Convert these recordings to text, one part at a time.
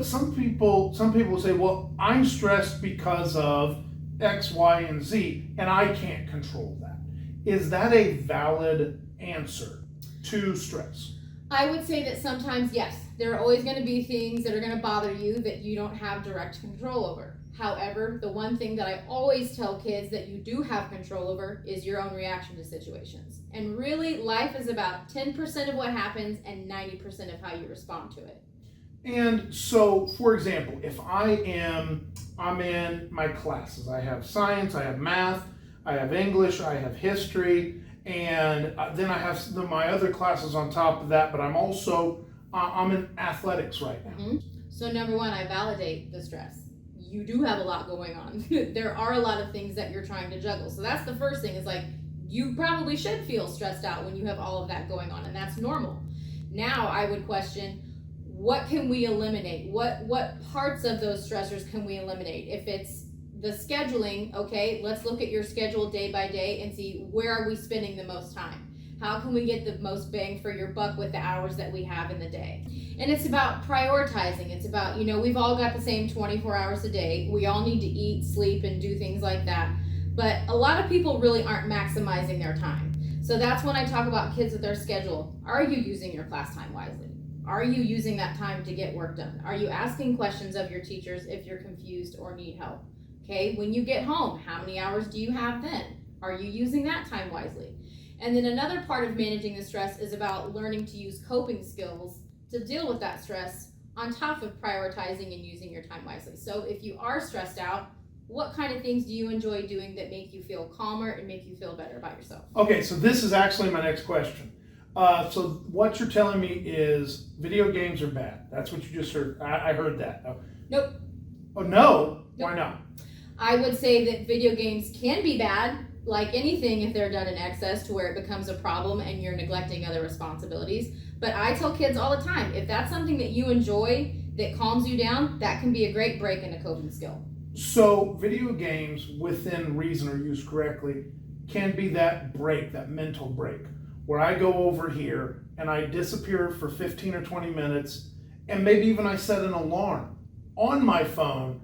but some people will say, well, I'm stressed because of X, Y, and Z, and I can't control that. Is that a valid answer to stress? I would say that sometimes, yes, there are always going to be things that are going to bother you that you don't have direct control over. However, the one thing that I always tell kids that you do have control over is your own reaction to situations. And really, life is about 10% of what happens and 90% of how you respond to it. And so, for example, if I'm in my classes, I have science, I have math, I have English, I have history, and then I have my other classes on top of that, but I'm in athletics right now. Mm-hmm. So number one, I validate the stress. You do have a lot going on. There are a lot of things that you're trying to juggle. So that's the first thing, is like, you probably should feel stressed out when you have all of that going on, and that's normal. Now I would question, what can we eliminate? What parts of those stressors can we eliminate? If it's the scheduling, okay, let's look at your schedule day by day and see, where are we spending the most time? How can we get the most bang for your buck with the hours that we have in the day? And it's about prioritizing. It's about, we've all got the same 24 hours a day. We all need to eat, sleep, and do things like that. But a lot of people really aren't maximizing their time. So that's when I talk about kids with their schedule. Are you using your class time wisely? Are you using that time to get work done? Are you asking questions of your teachers if you're confused or need help? Okay, when you get home, how many hours do you have then? Are you using that time wisely? And then another part of managing the stress is about learning to use coping skills to deal with that stress, on top of prioritizing and using your time wisely. So if you are stressed out, what kind of things do you enjoy doing that make you feel calmer and make you feel better about yourself? Okay, so this is actually my next question. So what you're telling me is video games are bad. That's what you just heard. I heard that. Nope. Oh, no? Nope. Why not? I would say that video games can be bad, like anything, if they're done in excess to where it becomes a problem and you're neglecting other responsibilities. But I tell kids all the time, if that's something that you enjoy, that calms you down, that can be a great break in a coping skill. So video games, within reason or used correctly, can be that break, that mental break, where I go over here and I disappear for 15 or 20 minutes, and maybe even I set an alarm on my phone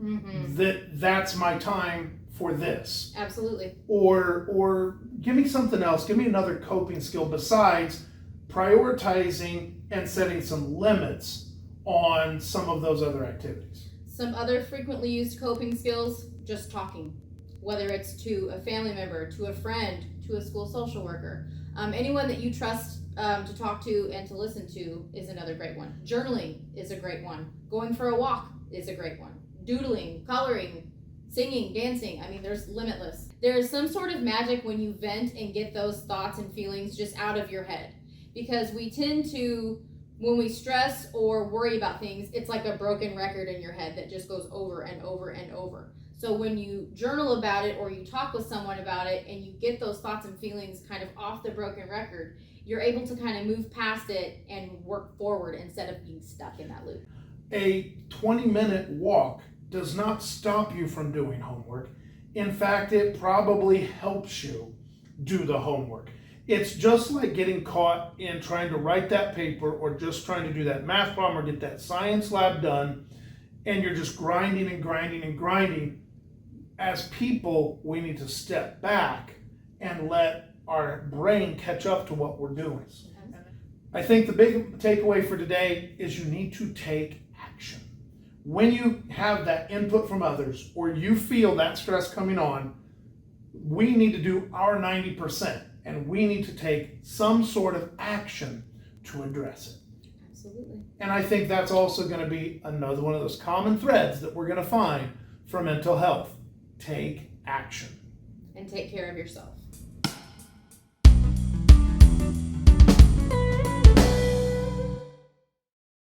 that's my time for this. Absolutely. Or give me something else, give me another coping skill besides prioritizing and setting some limits on some of those other activities. Some other frequently used coping skills, just talking, whether it's to a family member, to a friend, to a school social worker. Anyone that you trust to talk to and to listen to is another great one. Journaling is a great one. Going for a walk is a great one. Doodling, coloring, singing, dancing. I mean, there's limitless. There is some sort of magic when you vent and get those thoughts and feelings just out of your head. Because we tend to, when we stress or worry about things, it's like a broken record in your head that just goes over and over and over. So when you journal about it or you talk with someone about it and you get those thoughts and feelings kind of off the broken record, you're able to kind of move past it and work forward instead of being stuck in that loop. A 20-minute walk does not stop you from doing homework. In fact, it probably helps you do the homework. It's just like getting caught in trying to write that paper or just trying to do that math problem or get that science lab done, and you're just grinding and grinding and grinding. As people, we need to step back and let our brain catch up to what we're doing. I think the big takeaway for today is you need to take action. When you have that input from others or you feel that stress coming on, we need to do our 90%. And we need to take some sort of action to address it. Absolutely. And I think that's also going to be another one of those common threads that we're going to find for mental health. Take action. And take care of yourself.